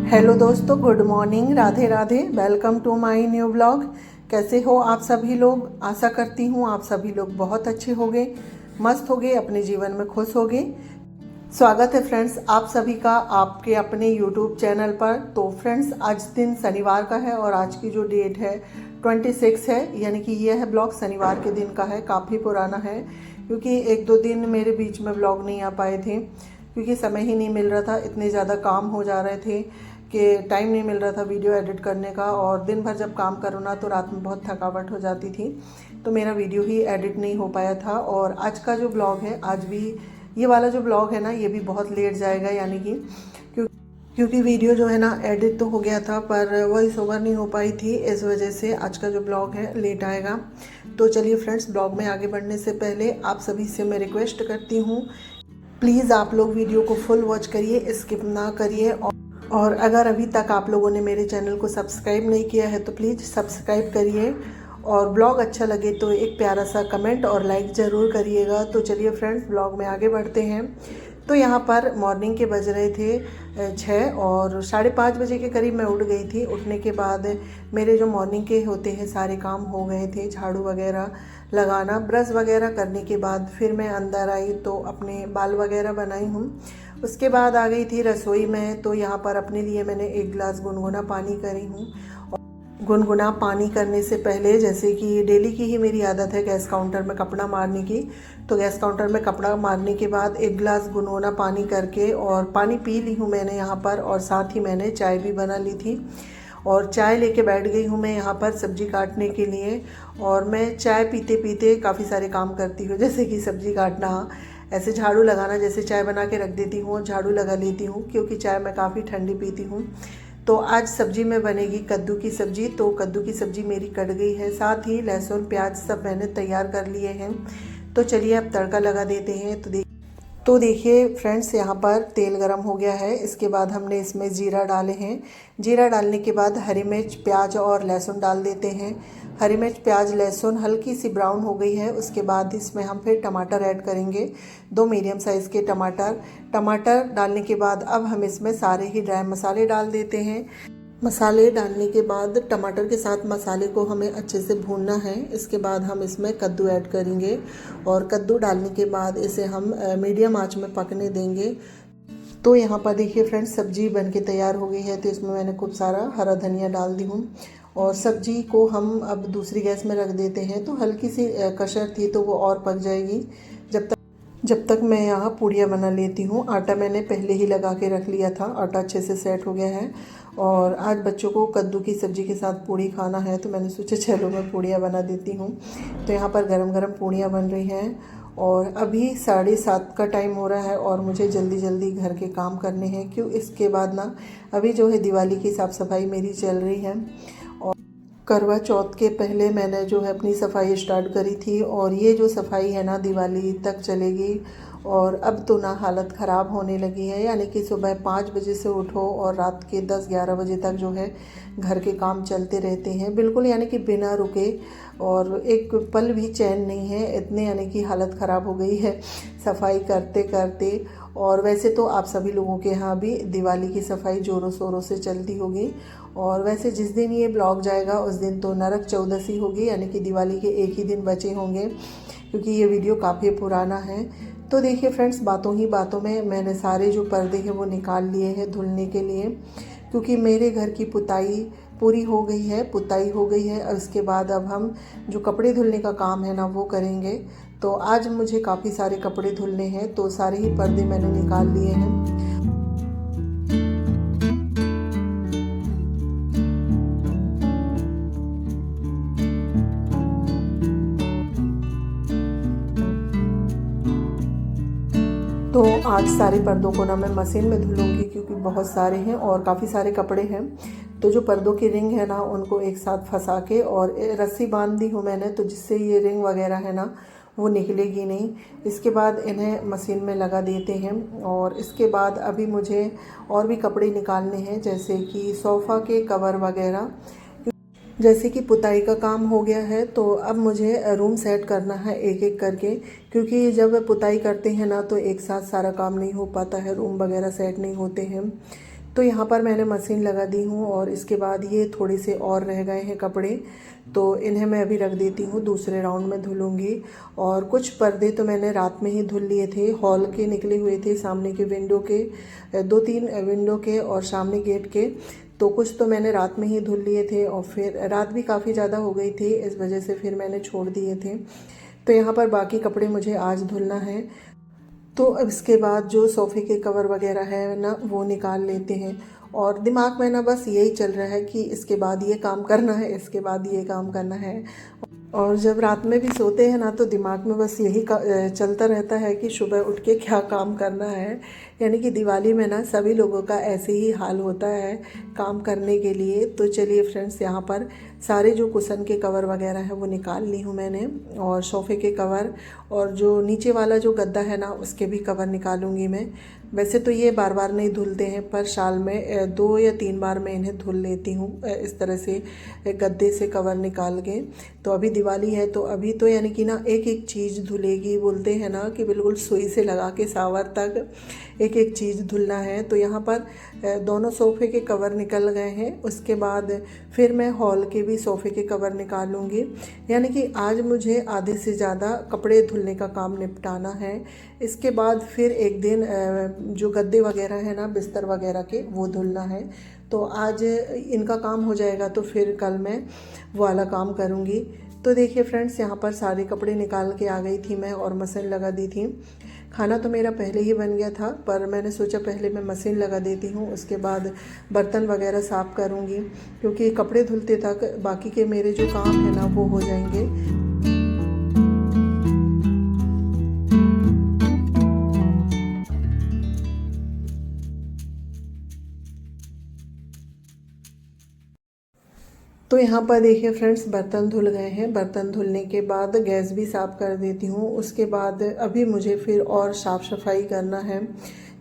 Hello दोस्तों, good morning, Radhe Radhe. Welcome to my new blog. कैसे हो आप सभी लोग? आशा करती हूँ आप सभी लोग बहुत अच्छे होंगे, मस्त होंगे, अपने जीवन में खुश होंगे। स्वागत है फ्रेंड्स आप सभी का आपके अपने यूट्यूब चैनल पर। तो फ्रेंड्स, आज दिन शनिवार का है और आज की जो डेट है 26 है, यानी कि यह है ब्लॉग शनिवार के दिन का है। काफ़ी पुराना है क्योंकि एक दो दिन मेरे बीच में ब्लॉग नहीं आ पाए थे क्योंकि समय ही नहीं मिल रहा था। इतने ज़्यादा काम हो जा रहे थे कि टाइम नहीं मिल रहा था वीडियो एडिट करने का, और दिन भर जब काम करो ना तो रात में बहुत थकावट हो जाती थी, तो मेरा वीडियो ही एडिट नहीं हो पाया था। और आज का जो ब्लॉग है, आज भी ये वाला जो ब्लॉग है ना, ये भी बहुत लेट जाएगा, यानी कि क्योंकि वीडियो जो है ना एडिट तो हो गया था पर वॉइस ओवर नहीं हो पाई थी, इस वजह से आज का जो ब्लॉग है लेट आएगा। तो चलिए फ्रेंड्स, ब्लॉग में आगे बढ़ने से पहले आप सभी से मैं रिक्वेस्ट करती हूँ, प्लीज़ आप लोग वीडियो को फुल वॉच करिए, स्किप ना करिए। और अगर अभी तक आप लोगों ने मेरे चैनल को सब्सक्राइब नहीं किया है तो प्लीज़ सब्सक्राइब करिए, और ब्लॉग अच्छा लगे तो एक प्यारा सा कमेंट और लाइक ज़रूर करिएगा। तो चलिए फ्रेंड्स, ब्लॉग में आगे बढ़ते हैं। तो यहाँ पर मॉर्निंग के बज रहे थे 6 और 5:30 बजे के करीब मैं उठ गई थी। उठने के बाद मेरे जो मॉर्निंग के होते हैं सारे काम हो गए थे, झाड़ू वगैरह लगाना, ब्रश वगैरह करने के बाद फिर मैं अंदर आई तो अपने बाल वगैरह बनाई हूँ। उसके बाद आ गई थी रसोई में। तो यहाँ पर अपने लिए मैंने 1 गिलास गुनगुना पानी करी हूँ। गुनगुना पानी करने से पहले, जैसे कि डेली की ही मेरी आदत है गैस काउंटर में कपड़ा मारने की, तो गैस काउंटर में कपड़ा मारने के बाद 1 गिलास गुनगुना पानी करके और पानी पी ली हूँ मैंने यहाँ पर, और साथ ही मैंने चाय भी बना ली थी। और चाय लेके बैठ गई हूँ मैं यहाँ पर सब्ज़ी काटने के लिए। और मैं चाय पीते पीते काफ़ी सारे काम करती हूँ, जैसे कि सब्ज़ी काटना, ऐसे झाड़ू लगाना, जैसे चाय बना के रख देती हूँ, झाड़ू लगा लेती हूँ क्योंकि चाय मैं काफ़ी ठंडी पीती हूँ। तो आज सब्ज़ी में बनेगी कद्दू की सब्ज़ी। तो कद्दू की सब्ज़ी मेरी कट गई है, साथ ही लहसुन प्याज सब मैंने तैयार कर लिए हैं। तो चलिए अब तड़का लगा देते हैं। तो देखिए फ्रेंड्स, यहाँ पर तेल गरम हो गया है। इसके बाद हमने इसमें जीरा डाले हैं। जीरा डालने के बाद हरी मिर्च, प्याज और लहसुन डाल देते हैं। हरी मिर्च, प्याज, लहसुन हल्की सी ब्राउन हो गई है। उसके बाद इसमें हम फिर टमाटर ऐड करेंगे, 2 मीडियम साइज़ के टमाटर डालने के बाद अब हम इसमें सारे ही ड्राई मसाले डाल देते हैं। मसाले डालने के बाद टमाटर के साथ मसाले को हमें अच्छे से भूनना है। इसके बाद हम इसमें कद्दू ऐड करेंगे, और कद्दू डालने के बाद इसे हम मीडियम आंच में पकने देंगे। तो यहाँ पर देखिए फ्रेंड्स, सब्जी बनके तैयार हो गई है। तो इसमें मैंने खूब सारा हरा धनिया डाल दी हूँ, और सब्जी को हम अब दूसरी गैस में रख देते हैं। तो हल्की सी कशर थी तो वो और पक जाएगी जब तक मैं यहाँ पूड़ियाँ बना लेती हूँ। आटा मैंने पहले ही लगा के रख लिया था, आटा अच्छे से सेट हो गया है। और आज बच्चों को कद्दू की सब्ज़ी के साथ पूड़ी खाना है, तो मैंने सोचा चलो मैं पूड़ियाँ बना देती हूँ। तो यहाँ पर गरम गरम पूड़ियाँ बन रही हैं, और अभी 7:30 का टाइम हो रहा है और मुझे जल्दी जल्दी घर के काम करने हैं। क्यों, इसके बाद ना अभी जो है दिवाली की साफ़ सफाई मेरी चल रही है, और करवा चौथ के पहले मैंने जो है अपनी सफाई स्टार्ट करी थी, और ये जो सफाई है ना दिवाली तक चलेगी। और अब तो ना हालत ख़राब होने लगी है, यानी कि सुबह 5 बजे से उठो और रात के 10-11 बजे तक जो है घर के काम चलते रहते हैं बिल्कुल, यानी कि बिना रुके, और एक पल भी चैन नहीं है। इतने यानी कि हालत ख़राब हो गई है सफाई करते करते। और वैसे तो आप सभी लोगों के यहाँ भी दिवाली की सफाई ज़ोरों शोरों से चलती होगी। और वैसे जिस दिन ये ब्लॉग जाएगा उस दिन तो नरक चौदसी होगी, यानी कि दिवाली के एक ही दिन बचे होंगे, क्योंकि ये वीडियो काफ़ी पुराना है। तो देखिए फ्रेंड्स, बातों ही बातों में मैंने सारे जो पर्दे हैं वो निकाल लिए हैं धुलने के लिए, क्योंकि मेरे घर की पुताई पूरी हो गई है, पुताई हो गई है। और उसके बाद अब हम जो कपड़े धुलने का काम है ना वो करेंगे। तो आज मुझे काफ़ी सारे कपड़े धुलने हैं, तो सारे ही पर्दे मैंने निकाल लिए हैं। तो आज सारे पर्दों को ना मैं मशीन में धुलूँगी, क्योंकि बहुत सारे हैं और काफ़ी सारे कपड़े हैं। तो जो पर्दों की रिंग है ना उनको एक साथ फंसा के और रस्सी बांध दी हूँ मैंने, तो जिससे ये रिंग वगैरह है ना वो निकलेगी नहीं। इसके बाद इन्हें मशीन में लगा देते हैं। और इसके बाद अभी मुझे और भी कपड़े निकालने हैं, जैसे कि सोफ़ा के कवर वगैरह। जैसे कि पुताई का काम हो गया है, तो अब मुझे रूम सेट करना है एक एक करके, क्योंकि जब पुताई करते हैं ना तो एक साथ सारा काम नहीं हो पाता है, रूम वगैरह सेट नहीं होते हैं। तो यहाँ पर मैंने मशीन लगा दी हूँ और इसके बाद ये थोड़े से और रह गए हैं कपड़े, तो इन्हें मैं अभी रख देती हूँ, दूसरे राउंड में धुलूँगी। और कुछ पर्दे तो मैंने रात में ही धुल लिए थे, हॉल के निकले हुए थे, सामने के विंडो के, 2-3 विंडो के और सामने गेट के, तो कुछ तो मैंने रात में ही धुल लिए थे और फिर रात भी काफ़ी ज़्यादा हो गई थी, इस वजह से फिर मैंने छोड़ दिए थे। तो यहाँ पर बाकी कपड़े मुझे आज धुलना है। तो अब इसके बाद जो सोफ़े के कवर वगैरह है ना, वो निकाल लेते हैं। और दिमाग में ना बस यही चल रहा है कि इसके बाद ये काम करना है, इसके बाद ये काम करना है। और जब रात में भी सोते हैं ना, तो दिमाग में बस यही चलता रहता है कि सुबह उठ के क्या काम करना है। यानी कि दिवाली में ना सभी लोगों का ऐसे ही हाल होता है काम करने के लिए। तो चलिए फ्रेंड्स, यहाँ पर सारे जो कुशन के कवर वगैरह है वो निकाल ली हूँ मैंने, और सोफ़े के कवर और जो नीचे वाला जो गद्दा है ना, उसके भी कवर निकालूंगी मैं। वैसे तो ये बार बार नहीं धुलते हैं, पर साल में 2 या 3 बार मैं इन्हें धुल लेती हूँ इस तरह से गद्दे से कवर निकाल के। तो अभी दिवाली है तो अभी तो यानी कि ना एक एक चीज़ धुलेगी, बोलते हैं ना कि बिल्कुल सुई से लगा के सावर तक एक एक चीज़ धुलना है। तो यहाँ पर दोनों सोफ़े के कवर निकल गए हैं। उसके बाद फिर मैं हॉल के भी सोफ़े के कवर निकालूंगी। यानी कि आज मुझे आधे से ज़्यादा कपड़े धुलने का काम निपटाना है। इसके बाद फिर एक दिन जो गद्दे वगैरह है ना, बिस्तर वगैरह के, वो धुलना है। तो आज इनका काम हो जाएगा तो फिर कल मैं वो वाला काम करूँगी। तो देखिए फ्रेंड्स, यहाँ पर सारे कपड़े निकाल के आ गई थी मैं और मशीन लगा दी थी। खाना तो मेरा पहले ही बन गया था, पर मैंने सोचा पहले मैं मशीन लगा देती हूँ, उसके बाद बर्तन वगैरह साफ़ करूँगी, क्योंकि कपड़े धुलते तक बाकी के मेरे जो काम है ना वो हो जाएंगे। तो यहाँ पर देखिए फ्रेंड्स, बर्तन धुल गए हैं। बर्तन धुलने के बाद गैस भी साफ़ कर देती हूँ। उसके बाद अभी मुझे फिर और साफ़ सफाई करना है,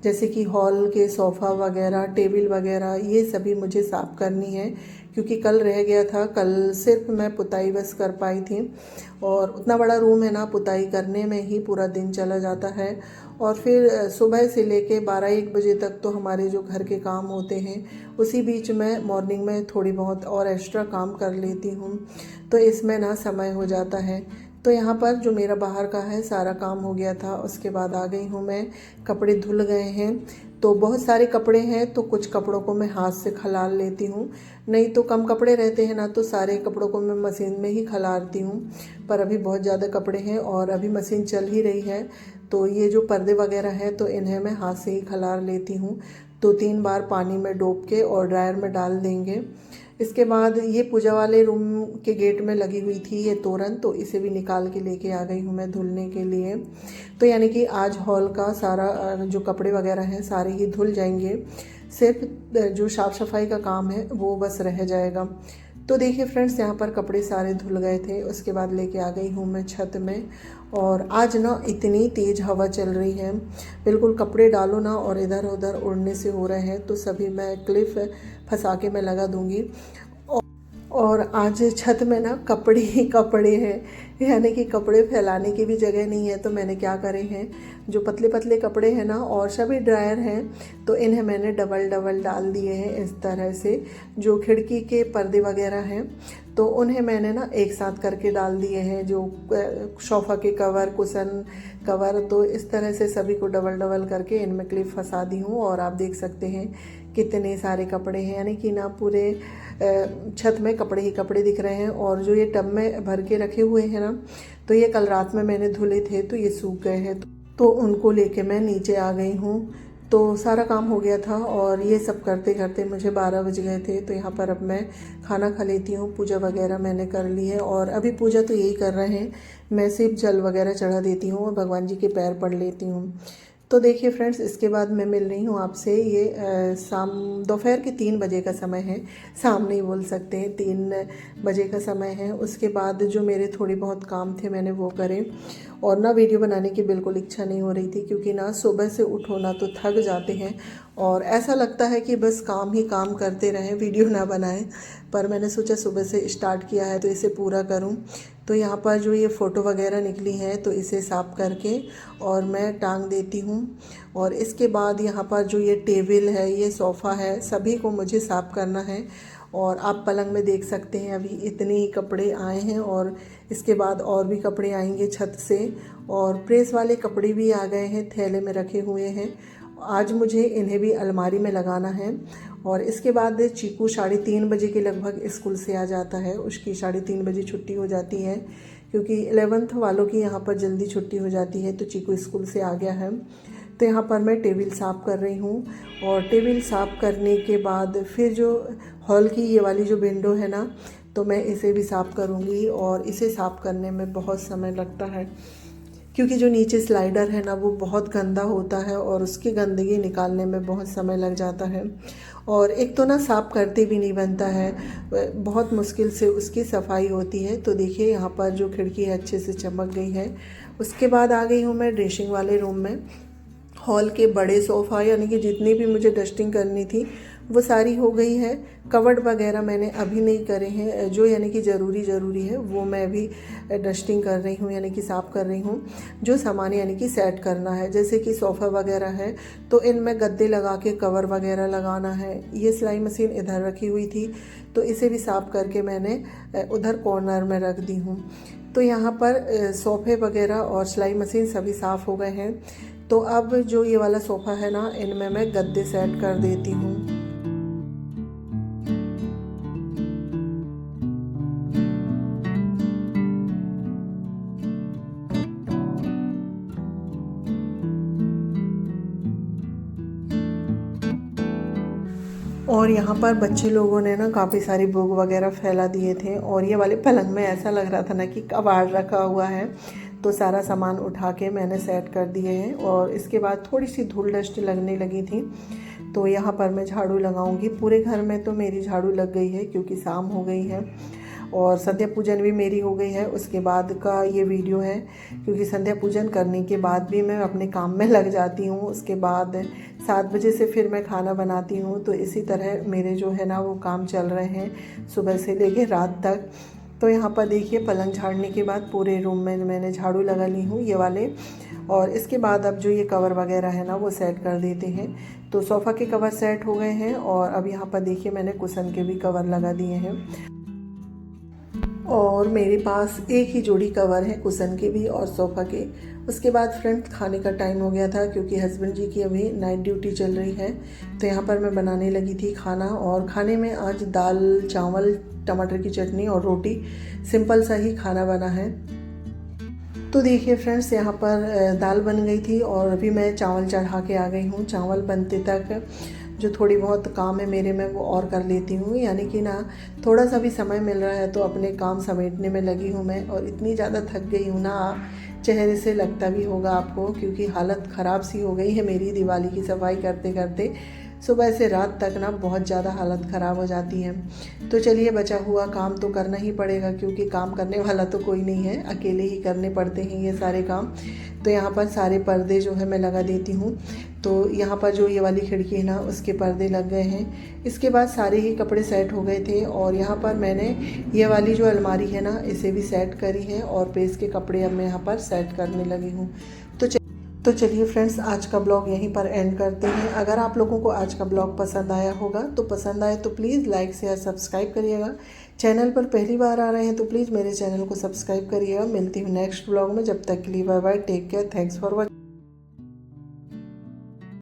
जैसे कि हॉल के सोफ़ा वगैरह, टेबल वगैरह, ये सभी मुझे साफ़ करनी है, क्योंकि कल रह गया था। कल सिर्फ मैं पुताई बस कर पाई थी, और उतना बड़ा रूम है ना, पुताई करने में ही पूरा दिन चला जाता है। और फिर सुबह से लेके 12-1 बजे तक तो हमारे जो घर के काम होते हैं, उसी बीच में मॉर्निंग में थोड़ी बहुत और एक्स्ट्रा काम कर लेती हूँ, तो इसमें ना समय हो जाता है। तो यहाँ पर जो मेरा बाहर का है सारा काम हो गया था। उसके बाद आ गई हूँ मैं, कपड़े धुल गए हैं। तो बहुत सारे कपड़े हैं, तो कुछ कपड़ों को मैं हाथ से खलाल लेती हूँ, नहीं तो कम कपड़े रहते हैं ना, तो सारे कपड़ों को मैं मशीन में ही खलारती हूँ। पर अभी बहुत ज़्यादा कपड़े हैं और अभी मशीन चल ही रही है, तो ये जो पर्दे वगैरह हैं तो इन्हें मैं हाथ से ही खलार लेती हूँ। 2-3 बार पानी में डोब के और ड्रायर में डाल देंगे। इसके बाद ये पूजा वाले रूम के गेट में लगी हुई थी ये तोरण, तो इसे भी निकाल के लेके आ गई हूँ मैं धुलने के लिए। तो यानी कि आज हॉल का सारा जो कपड़े वगैरह हैं सारे ही धुल जाएंगे, सिर्फ जो साफ़ सफाई का काम है वो बस रह जाएगा। तो देखिए फ्रेंड्स, यहाँ पर कपड़े सारे धुल गए थे। उसके बाद लेके आ गई हूँ मैं छत में, और आज ना इतनी तेज़ हवा चल रही है, बिल्कुल कपड़े डालो ना और इधर उधर उड़ने से हो रहे हैं, तो सभी मैं क्लिप फंसा के मैं लगा दूँगी। और आज छत में ना कपड़े ही कपड़े हैं, यानी कि कपड़े फैलाने की भी जगह नहीं है। तो मैंने क्या करे हैं, जो पतले पतले कपड़े हैं ना और सभी ड्रायर हैं, तो इन्हें मैंने डबल डबल डाल दिए हैं इस तरह से। जो खिड़की के पर्दे वगैरह हैं तो उन्हें मैंने ना एक साथ करके डाल दिए हैं, जो सोफ़ा के कवर, कुशन कवर, तो इस तरह से सभी को डबल डबल करके इनमें क्लिप फंसा दी हूँ। और आप देख सकते हैं कितने सारे कपड़े हैं, यानी कि ना पूरे छत में कपड़े ही कपड़े दिख रहे हैं। और जो ये टब में भर के रखे हुए हैं ना, तो ये कल रात में मैंने धुले थे, तो ये सूख गए हैं, तो उनको लेके मैं नीचे आ गई हूँ। तो सारा काम हो गया था और ये सब करते करते मुझे 12 बज गए थे। तो यहाँ पर अब मैं खाना खा लेती हूँ। पूजा वगैरह मैंने कर ली है, और अभी पूजा तो यही कर रहे हैं, मैं सिर्फ जल वगैरह चढ़ा देती हूँ और भगवान जी के पैर पढ़ लेती हूँ। तो देखिए फ्रेंड्स, इसके बाद मैं मिल रही हूँ आपसे। ये शाम दोपहर के 3 बजे का समय है, शाम नहीं बोल सकते, 3 बजे का समय है। उसके बाद जो मेरे थोड़ी बहुत काम थे मैंने वो करे, और ना वीडियो बनाने की बिल्कुल इच्छा नहीं हो रही थी, क्योंकि ना सुबह से उठो ना तो थक जाते हैं और ऐसा लगता है कि बस काम ही काम करते रहें, वीडियो ना बनाएं। पर मैंने सोचा सुबह से स्टार्ट किया है तो इसे पूरा करूं। तो यहाँ पर जो ये फ़ोटो वगैरह निकली हैं तो इसे साफ़ करके और मैं टांग देती हूँ। और इसके बाद यहाँ पर जो ये टेबल है, ये सोफ़ा है, सभी को मुझे साफ़ करना है। और आप पलंग में देख सकते हैं अभी इतने ही कपड़े आए हैं और इसके बाद और भी कपड़े आएंगे छत से। और प्रेस वाले कपड़े भी आ गए हैं, थैले में रखे हुए हैं। आज मुझे इन्हें भी अलमारी में लगाना है। और इसके बाद चीकू 3:30 बजे के लगभग स्कूल से आ जाता है। उसकी 3:30 बजे छुट्टी हो जाती है क्योंकि 11th वालों की यहाँ पर जल्दी छुट्टी हो जाती है। तो चीकू स्कूल से आ गया है। तो यहाँ पर मैं टेबल साफ़ कर रही हूँ। और टेबल साफ़ करने के बाद फिर जो हॉल की ये वाली जो विंडो है ना, तो मैं इसे भी साफ़ करूँगी। और इसे साफ़ करने में बहुत समय लगता है क्योंकि जो नीचे स्लाइडर है ना वो बहुत गंदा होता है और उसकी गंदगी निकालने में बहुत समय लग जाता है। और एक तो ना साफ़ करते भी नहीं बनता है, बहुत मुश्किल से उसकी सफाई होती है। तो देखिए यहाँ पर जो खिड़की है अच्छे से चमक गई है। उसके बाद आ गई हूँ मैं ड्रेसिंग वाले रूम में। हॉल के बड़े सोफ़ा यानी कि जितनी भी मुझे डस्टिंग करनी थी वो सारी हो गई है। कवर्ड वगैरह मैंने अभी नहीं करे हैं, जो यानी कि ज़रूरी है वो मैं अभी डस्टिंग कर रही हूँ, यानी कि साफ़ कर रही हूँ। जो सामान यानी कि सेट करना है, जैसे कि सोफ़ा वगैरह है तो इनमें गद्दे लगा के कवर वगैरह लगाना है। ये सिलाई मशीन इधर रखी हुई थी तो इसे भी साफ़ करके मैंने उधर कॉर्नर में रख दी हूँ। तो यहाँ पर सोफ़े वगैरह और सिलाई मशीन सभी साफ़ हो गए हैं। तो अब जो ये वाला सोफ़ा है ना, इनमें मैं गद्दे सेट कर देती हूँ। और यहाँ पर बच्चे लोगों ने ना काफ़ी सारी बुक वगैरह फैला दिए थे और ये वाले पलंग में ऐसा लग रहा था ना कि कबाड़ रखा हुआ है। तो सारा सामान उठा के मैंने सेट कर दिए हैं। और इसके बाद थोड़ी सी धूल डस्ट लगने लगी थी तो यहाँ पर मैं झाड़ू लगाऊंगी। पूरे घर में तो मेरी झाड़ू लग गई है क्योंकि शाम हो गई है और संध्या पूजन भी मेरी हो गई है। उसके बाद का ये वीडियो है क्योंकि संध्या पूजन करने के बाद भी मैं अपने काम में लग जाती हूँ। उसके बाद 7 बजे से फिर मैं खाना बनाती हूँ। तो इसी तरह मेरे जो है ना वो काम चल रहे हैं सुबह से लेके रात तक। तो यहाँ पर देखिए पलंग झाड़ने के बाद पूरे रूम में मैंने झाड़ू लगा ली हूँ ये वाले। और इसके बाद अब जो ये कवर वगैरह है ना वो सेट कर देते हैं। तो सोफ़ा के कवर सेट हो गए हैं और अब यहाँ पर देखिए मैंने कुशन के भी कवर लगा दिए हैं। और मेरे पास एक ही जोड़ी कवर है कुशन के भी और सोफ़ा के। उसके बाद फ्रेंड्स खाने का टाइम हो गया था क्योंकि हस्बैंड जी की अभी नाइट ड्यूटी चल रही है। तो यहाँ पर मैं बनाने लगी थी खाना और खाने में आज दाल चावल टमाटर की चटनी और रोटी, सिंपल सा ही खाना बना है। तो देखिए फ्रेंड्स यहाँ पर दाल बन गई थी और अभी मैं चावल चढ़ा के आ गई हूँ। चावल बनते तक जो थोड़ी बहुत काम है मेरे में वो और कर लेती हूँ, यानी कि ना थोड़ा सा भी समय मिल रहा है तो अपने काम समेटने में लगी हूँ मैं। और इतनी ज़्यादा थक गई हूँ ना, चेहरे से लगता भी होगा आपको क्योंकि हालत ख़राब सी हो गई है मेरी दिवाली की सफाई करते करते। सुबह से रात तक ना बहुत ज़्यादा हालत ख़राब हो जाती है। तो चलिए बचा हुआ काम तो करना ही पड़ेगा क्योंकि काम करने वाला तो कोई नहीं है, अकेले ही करने पड़ते हैं ये सारे काम। तो यहाँ पर सारे पर्दे जो है मैं लगा देती हूँ। तो यहाँ पर जो ये वाली खिड़की है ना उसके पर्दे लग गए हैं। इसके बाद सारे ही कपड़े सेट हो गए थे और यहाँ पर मैंने ये वाली जो अलमारी है ना इसे भी सेट करी है और प्रेस के कपड़े अब मैं यहाँ पर सेट करने लगी हूँ। तो चलिए फ्रेंड्स आज का ब्लॉग यहीं पर एंड करते हैं। अगर आप लोगों को आज का ब्लॉग पसंद आया होगा तो पसंद आए तो प्लीज़ लाइक शेयर सब्सक्राइब करिएगा। चैनल पर पहली बार आ रहे हैं तो प्लीज़ मेरे चैनल को सब्सक्राइब करिएगा। मिलती हूँ नेक्स्ट ब्लॉग में, जब तक के लिए bye bye, take care, thanks for watching.